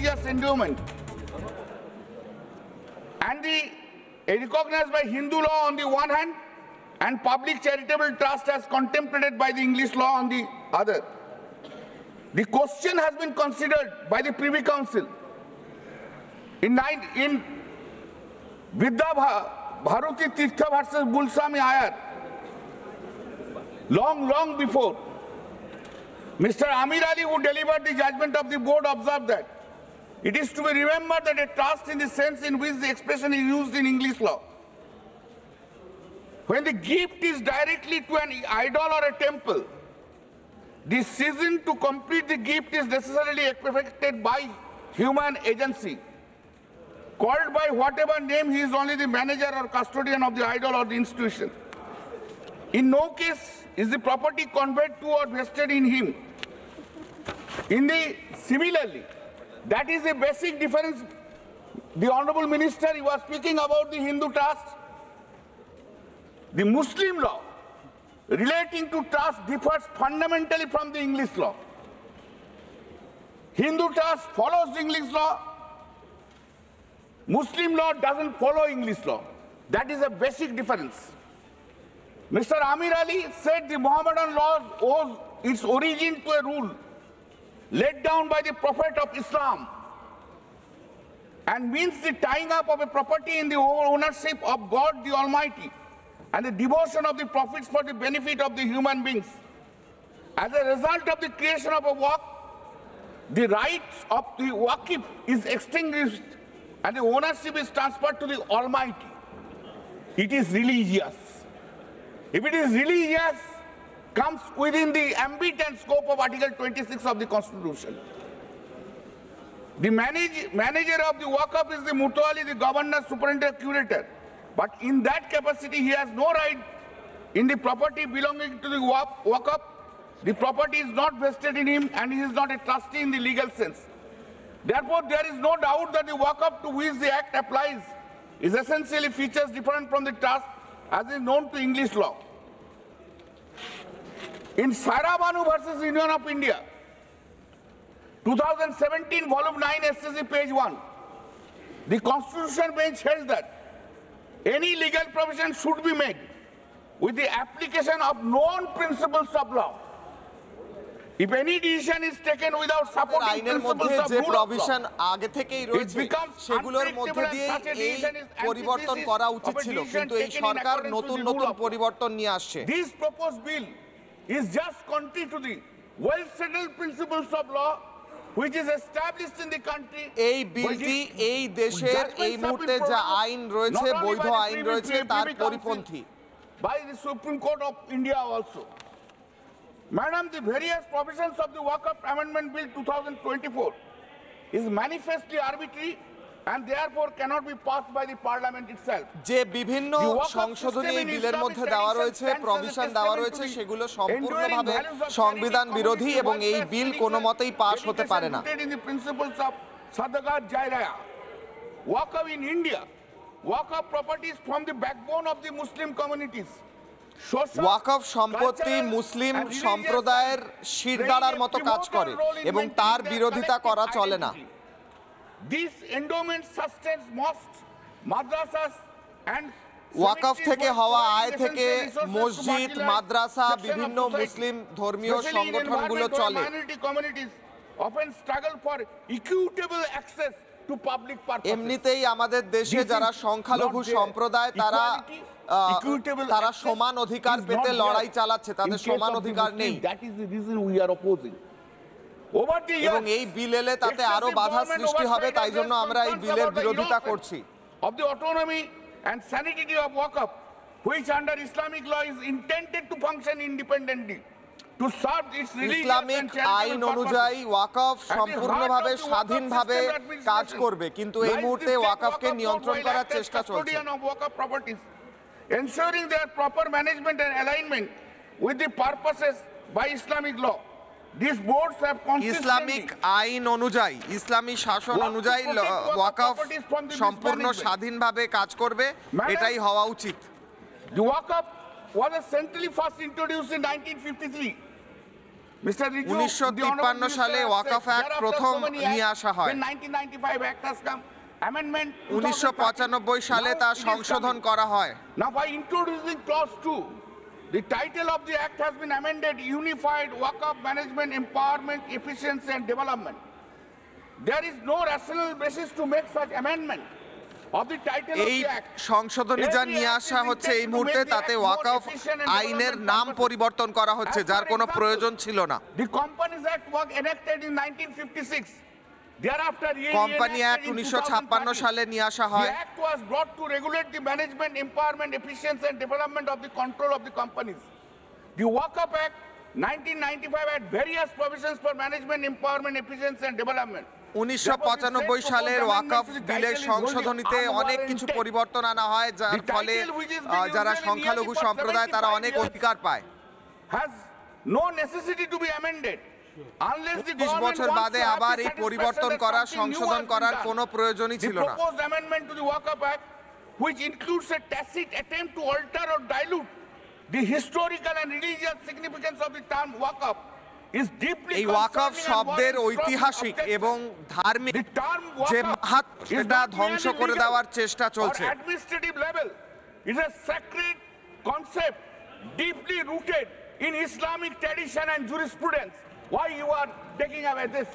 religious endowment, and recognized by Hindu law on the one hand, and public charitable trust as contemplated by the English law on the other. The question has been considered by the Privy Council. In Vidya Bharati Tirtha versus Bulsami Ayar, long before, Mr. Amir Ali, who delivered the judgment of the board, observed that it is to be remembered that a trust in the sense in which the expression is used in English law, when the gift is directly to an idol or a temple, the season to complete the gift is necessarily effected by human agency. Called by whatever name, he is only the manager or custodian of the idol or the institution. In no case is the property conveyed to or vested in him. Similarly, that is a basic difference. The Honorable Minister, he was speaking about the Hindu trust. The Muslim law relating to trust differs fundamentally from the English law. Hindu trust follows the English law. Muslim law doesn't follow English law. That is a basic difference. Mr. Amir Ali said the Mohammedan law owes its origin to a rule laid down by the Prophet of Islam and means the tying up of a property in the ownership of God the Almighty and the devotion of the profits for the benefit of the human beings. As a result of the creation of a Waqf, the rights of the Waqf is extinguished and the ownership is transferred to the Almighty. It is religious. If it is religious, comes within the ambit and scope of Article 26 of the Constitution. The manager of the Waqf is the Mutawalli, the governor, superintendent, curator. But in that capacity, he has no right in the property belonging to the Waqf. The property is not vested in him and he is not a trustee in the legal sense. Therefore, there is no doubt that the Waqf to which the Act applies is essentially features different from the trust as is known to English law. In Sarabanu versus Union of India, 2017, volume 9, SCC, page 1, the Constitution bench held that any legal provision should be made with the application of known principles of law. If any decision is taken without supporting principles of rule of law, it becomes unpredictable and such a decision is antithesis of a decision taken in accordance with the rule of law. This proposed bill is just contrary to the well-settled principles of law which is established in the country. এই বিলটি এই দেশের এই মুহূর্তে যা আইন রয়েছে, বৈধ আইন রয়েছে, তার পরিপন্থী। By the Supreme Court of India also. Madam, the various provisions of the Waqf Amendment Bill 2024 is manifestly arbitrary and therefore cannot be passed by the Parliament itself. যে বিভিন্ন সংশোধনী এই বিলের মধ্যে দেওয়া রয়েছে, প্রভিশন দেওয়া রয়েছে, সেগুলো সম্পূর্ণভাবে সংবিধান বিরোধী এবং এই বিল কোনো মতেই পাস হতে পারে না। In the principles of Sadagat Jairaya, Waqf in India, Waqf properties from the backbone of the Muslim communities. ওয়াকফ সম্পত্তি মুসলিম সম্প্রদায়ের শিরদাঁড়ার মতো কাজ করে এবং তার বিরোধিতা করা চলে না। ওয়াকফ থেকে হওয়া আয় থেকে মসজিদ, মাদ্রাসা, বিভিন্ন মুসলিম ধর্মীয় সংগঠনগুলো চলে। এমনিতেই আমাদের দেশে যারা সংখ্যালঘু সম্প্রদায় তারা সমান অধিকার পেতে লড়াই চালাচ্ছে, তাদের সমান অধিকার নেই এবং এই বিল এলে তাতে আরো বাধা সৃষ্টি হবে, তাই জন্য আমরা এই বিলের বিরোধিতা করছি। Of the autonomy and sanctity of Waqf, which under Islamic law is intended to function independently. Islamic আইন অনুযায়ী ওয়াকফ সম্পূর্ণভাবে স্বাধীনভাবে কাজ করবে, কিন্তু এই মুহূর্তে ওয়াকফকে নিয়ন্ত্রণ করার চেষ্টা চলছে। Ensuring their proper management and alignment with the purposes by Islamic law. These boards have Islamic আইন অনুযায়ী, ইসলামী শাসন অনুযায়ী ওয়াকফ সম্পূর্ণ স্বাধীনভাবে কাজ করবে, এটাই হওয়া উচিত। The Waqf was centrally first introduced in 1953. Mr. Riju, 1953 সালে ওয়াকফ অ্যাক্ট প্রথম নিয়ে আসা হয়। 1995 Act has come. Amendment 1995 সালে তা সংশোধন করা হয়। Now by introducing clause 2, the title of the act has been amended Unified Waqf Management Empowerment, Efficiency and Development. There is no rational basis to make such amendment of the title of এই the act. সংশোধনী যা নিয়ে আসা হচ্ছে এই মুহূর্তে তাতে ওয়াকফ আইনের নাম পরিবর্তন করা হচ্ছে যার কোনো প্রয়োজন ছিল না। The Companies Act was enacted in 1956. Thereafter, company act 1956 সালে নিয়ে আসা হয়। The act was brought to regulate the management, empowerment, efficiency and development of the control of the companies. The Waqf Act 1995 had various provisions for management, empowerment, efficiency and development. 1995 সালের ওয়াকফ বিলের সংশোধনীতে অনেক কিছু পরিবর্তন আনা হয় যার ফলে যারা সংখ্যালঘু সম্প্রদায় তারা অনেক অধিকার পায়। Has no necessity to be amended. 30 বছর বাদে আবার এই পরিবর্তন করা সংশোধন করার কোনো প্রয়োজনই ছিল না। The proposed amendment to the Waqf Act, which includes a tacit attempt to alter or dilute the historical and religious significance of the term Waqf, is deeply এই ওয়াকফ শব্দের ঐতিহাসিক এবং ধার্মিক যে মাহাত্ম্য সেটা ধ্বংস করে দেওয়ার চেষ্টা চলছে। Administrative level is a sacred concept deeply rooted in Islamic tradition and jurisprudence. Why you are taking away this?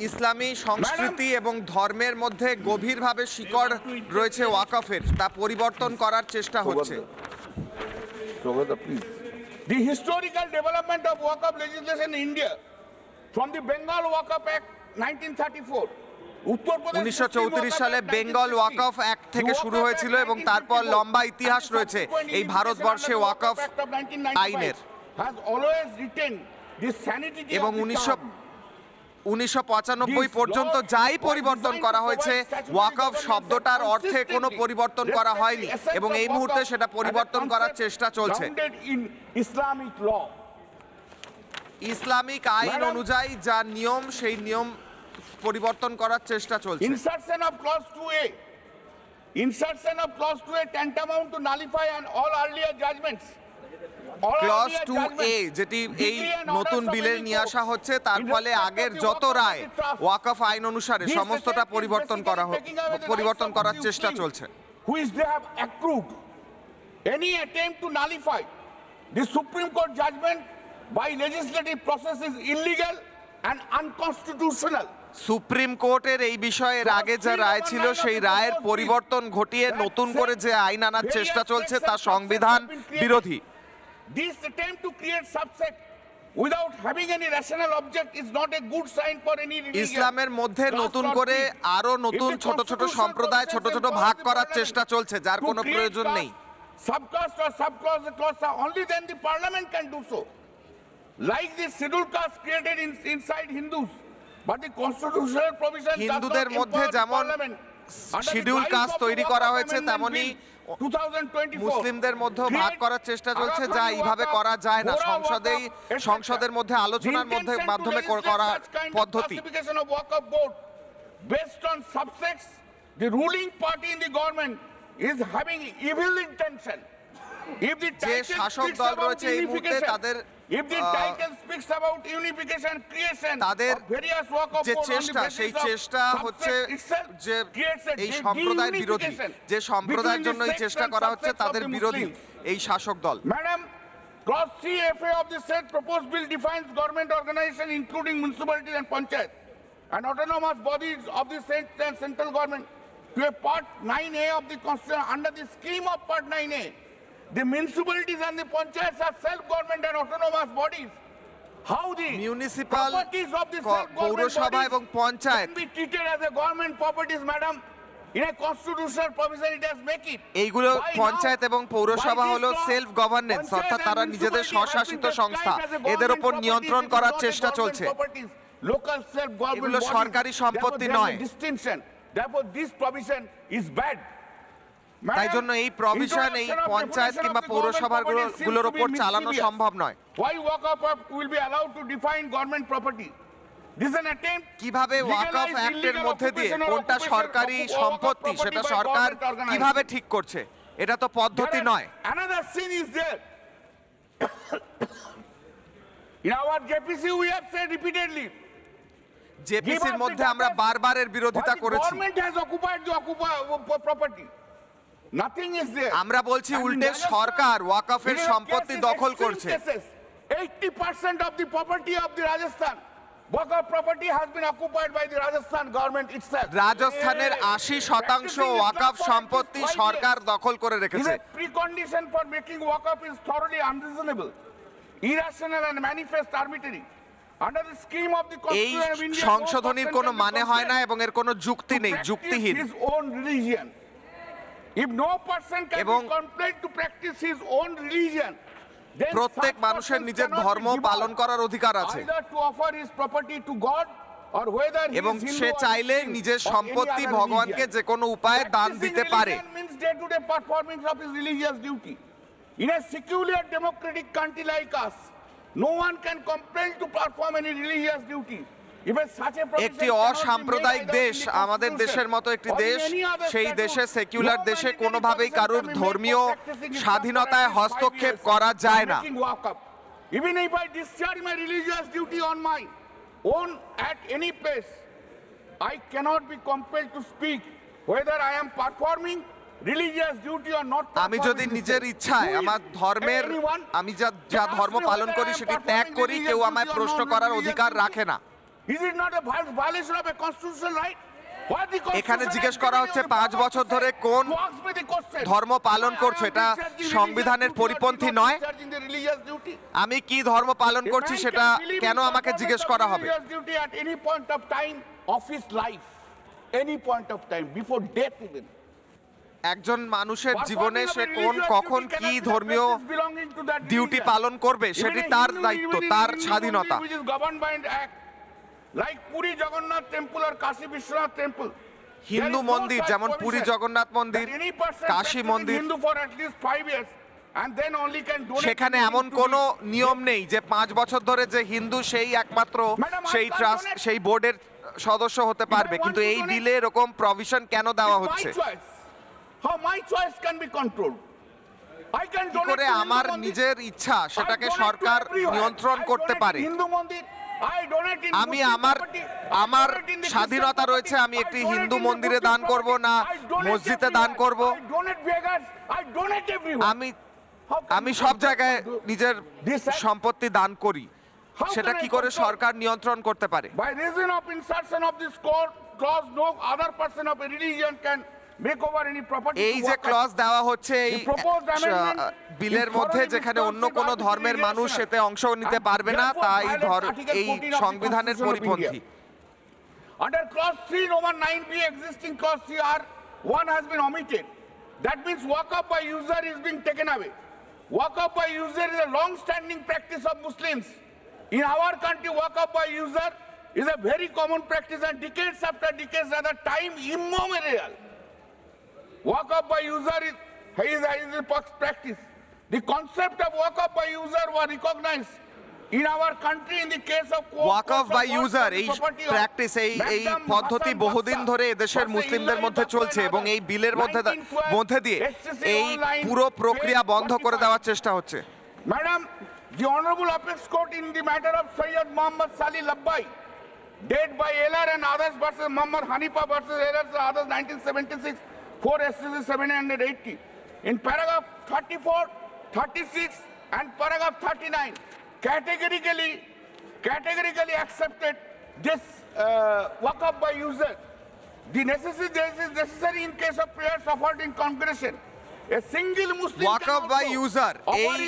ইসলামী সংস্কৃতি এবং ধর্মের মধ্যে গভীরভাবে শিকড় রয়েছে ওয়াকফের, তা পরিবর্তন করার চেষ্টা হচ্ছে। The historical development of Waqf legislation in India from the Bengal Waqf Act 1934. 1934 সালে বেঙ্গল ওয়াকফ অ্যাক্ট থেকে শুরু হয়েছিল এবং তারপর লম্বা ইতিহাস রয়েছে এই ভারতবর্ষে ওয়াকফ আইনের। এবং 1995 পর্যন্ত যাই পরিবর্তন করা হয়েছে ওয়াকফ শব্দটার অর্থে কোনো পরিবর্তন করা হয়নি এবং এই মুহূর্তে সেটা পরিবর্তন করার চেষ্টা চলছে। ইসলামিক আইন অনুযায়ী যা নিয়ম সেই নিয়ম পরিবর্তন করার চেষ্টা চলছে। Insertion of clause 2A tantamount to nullify and all earlier judgments. Clause 2A যেটি এই নতুন বিলে নিয়ে আসা হচ্ছে তার ফলে আগের যত রায় ওয়াকফ আইন অনুসারে সমস্তটা পরিবর্তন করার চেষ্টা চলছে। Which they have approved. Any attempt to nullify the Supreme Court judgment by legislative process is illegal and unconstitutional. Supreme কোর্টের এই বিষয়ের আগে যা রায় ছিল সেই রায়ের পরিবর্তন ঘটিয়ে নতুন করে যে আইন আনার চেষ্টা চলছে তা সংবিধান বিরোধী। This attempt to create subsect without having any rational object is not a good sign for any religion. ইসলামের মধ্যে নতুন করে আরো নতুন ছোট ছোট সম্প্রদায় ছোট ছোট ভাগ করার চেষ্টা চলছে যার কোনো প্রয়োজন নেই। Subcaste or subclause only then the parliament can do so. Like the scheduled caste created inside Hindus, but the constitutional provision হিন্দুদের মধ্যে যেমন শিডিউল কাস্ট তৈরি করা হয়েছে তেমনি মুসলিমদের মধ্যে ভাগ করার চেষ্টা চলছে যা এইভাবে করা যায় না। সংসদের মধ্যে আলোচনার মাধ্যমে করা পদ্ধতি। Based on subsects, the ruling party in the government is having evil intention. If the শাসক দল রয়েছে এই মুহূর্তে তাদের If the title speaks about unification, creation তাদের of various work of যে চেষ্টা সেই চেষ্টা হচ্ছে যে এই সম্প্রদায় বিরোধী, যে সম্প্রদায়ের জন্য এই চেষ্টা করা হচ্ছে তাদের বিরোধী এই শাসক দল। Madam, clause 3FA of the said proposed bill defines government organization including municipalities and panchayat and autonomous bodies of the state and central government to a part 9A of the constitution. Under the scheme of part 9A, the municipalities and the panchayats are self-government and autonomous bodies. How the municipal properties of the self-government bodies can be treated as a government properties, madam? In a constitutional provision it has make it. এইগুলো পঞ্চায়েত এবং পৌরসভা হলো self governance, অর্থাৎ তারা নিজেদের স্বশাসিত সংস্থা, এদের উপর নিয়ন্ত্রণ করার চেষ্টা চলছে। Local self-government এগুলো সরকারি সম্পত্তি নয়। Therefore this provision is bad. তাই জন্য এই প্রভিশন এই পঞ্চায়েত কিংবা পৌরসভাগুলোর উপর চালানো সম্ভব নয়। Why Waqf will be allowed to define government property? This is an attempt কিভাবে ওয়াকফ অ্যাক্টের মধ্যে দিয়ে কোনটা সরকারি সম্পত্তি সেটা সরকার কিভাবে ঠিক করছে, এটা তো পদ্ধতি নয়। Another sin is there. In our JPC, we have said repeatedly. জেপিসির মধ্যে আমরা বারবার এর বিরোধিতা করেছি। Government has occupied the property. Nothing is there. আমরা বলছি উল্টে সরকার ওয়াকফের সম্পত্তি দখল করছে। 80% of the property of the Rajasthan Waqf property has been occupied by the Rajasthan government itself. রাজস্থানের 80% ওয়াকফ সম্পত্তি সরকার দখল করে রেখেছে। The precondition for making Waqf is thoroughly unreasonable, irrational and manifest arbitrary. Under the scheme of the এই Constitution of India, সংশোধনীর কোনো মানে হয় না এবং এর কোনো যুক্তি নেই, যুক্তিহীন। his own religion. If no person can be compelled to practice his own religion, then প্রত্যেক মানুষের নিজের ধর্ম পালন করার অধিকার আছে either to offer his property to God or whether he এবং is Hindu সে or চাইলে Muslim নিজের or any সম্পত্তি other ভগবানকে religion. যে কোনো উপায়ে দান Practicing দিতে পারে। religion means day-to-day performance of his religious duty. In a secular democratic country like us, no one can compel to perform any religious duty. একটি অসাম্প্রদায়িক দেশ আমাদের দেশের মতো একটি দেশ, সেই দেশে সেকুলার দেশে কোনোভাবেই কারোর ধর্মীয় স্বাধীনতায় হস্তক্ষেপ করা যায় না। Even if I discharge my religious duty on my own at any place, I cannot be compelled to speak whether I am performing religious duty or not. আমি যদি নিজের ইচ্ছায় আমার ধর্মের আমি যা ধর্ম পালন করি সেটি ত্যাগ করি, কেউ আমায় প্রশ্ন করার অধিকার রাখে না। Is it not a violation of a constitutional right? এখানে জিজ্ঞেস করা হচ্ছে 5 বছর ধরে কোন ধর্ম পালন করছো, এটা সংবিধানের পরিপন্থী নয়। আমি কি ধর্ম পালন করছি সেটা কেন আমাকে জিজ্ঞেস করা হবে? একজন মানুষের জীবনে সে কখন কি ধর্মীয় ডিউটি পালন করবে সেটি তার দায়িত্ব, তার স্বাধীনতা। Like Puri Jagannath temple or Kashi Vishwanath temple, Hindu মন্দির যেমন পুরী জগন্নাথ মন্দির, কাশী মন্দির, Hindu for at least 5 years and then only can donate. সেখানে এমন কোনো নিয়ম নেই যে 5 বছর ধরে যে হিন্দু সেই একমাত্র সেই ট্রাস্ট সেই বোর্ডের সদস্য হতে পারবে, কিন্তু এই বিলে এরকম প্রভিশন কেন দেওয়া হচ্ছে? How my choice can be controlled? I can donate করে আমার নিজের ইচ্ছা সেটাকে সরকার নিয়ন্ত্রণ করতে পারে। হিন্দু মন্দির আমি আমার স্বাধীনতা রয়েছে, আমি একটি হিন্দু মন্দিরে দান করব না মসজিদে দান করব, আমি সব জায়গায় নিজের সম্পত্তি দান করি, সেটা কি করে সরকার নিয়ন্ত্রণ করতে পারে? By reason of insertion of this clause, no other person of a religion can make over any property. এই যে ক্লজ দেওয়া হচ্ছে এই বিলের মধ্যে, যেখানে অন্য কোন ধর্মের মানুষ এতে অংশ নিতে পারবে না, তাই এই সংবিধানের পরিপন্থী। Under clause 3 Roman 9b existing clause 3R1 has been omitted. That means Waqf by user is being taken away. Waqf by user is a long standing practice of Muslims. In our country, Waqf by user is a very common practice and decades after decades, rather time immemorial. Waqf by user is a practice. The concept of Waqf by user was recognized in our country in the case of Waqf by user এই practice এই পদ্ধতি বহুদিন ধরে দেশের মুসলিমদের মধ্যে চলছে এবং এই বিলের মধ্যে দিয়ে এই পুরো প্রক্রিয়া বন্ধ করে দেওয়ার চেষ্টা হচ্ছে। Madam, the Honorable Apex Court in the matter of Sayyid Muhammad Salih Labbai, dead by Elar and others versus Muhammad Hanifa versus Elar and others 1976, 4 SCC 780. In paragraph 34, 36 and paragraph 39, categorically accepted this Waqf by user. The necessity is necessary in case of prayers offered in congregation. A single Muslim Waqf by user এই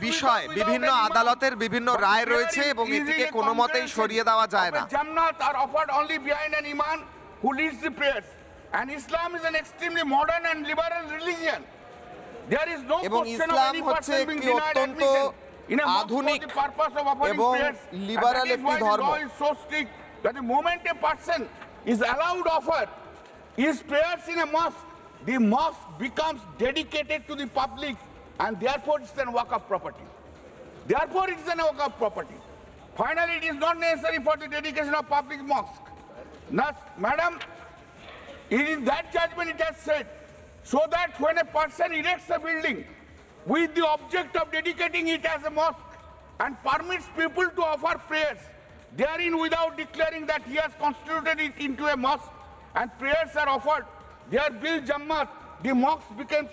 বিষয়ে বিভিন্ন আদালতের বিভিন্ন রায় রয়েছে এবং এটিকে কোনো মতেই সরিয়ে দেওয়া যায় না। Jamnat are offered only behind an imam who leads the prayers. And Islam is an extremely modern and liberal religion. There is no question of any person being denied admission in a mosque for the purpose of offering prayers. Liberal একটি ধর্ম। The law is so strict that the moment a person is allowed offer his prayers in a mosque, the mosque becomes dedicated to the public and therefore it's an Waqf property. Therefore it's an Waqf property. Finally, it is not necessary for the dedication of public mosque. Thus, Madam, in that judgment it has said, so that when a person erects a building with the object of dedicating it as a mosque, and permits people to offer prayers therein without declaring that he has constituted it into a mosque and prayers are offered, there bil jammat, the mosque becomes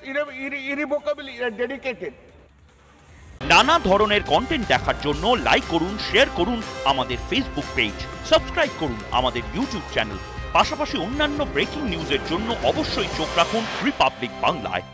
irrevocably dedicated. নানা ধরনের content দেখার জন্য like করুন, share করুন আমাদের Facebook page, subscribe করুন আমাদের YouTube channel. পাশাপাশি অন্যান্য ব্রেকিং নিউজের জন্য অবশ্যই চোখ রাখুন রিপাবলিক বাংলায়।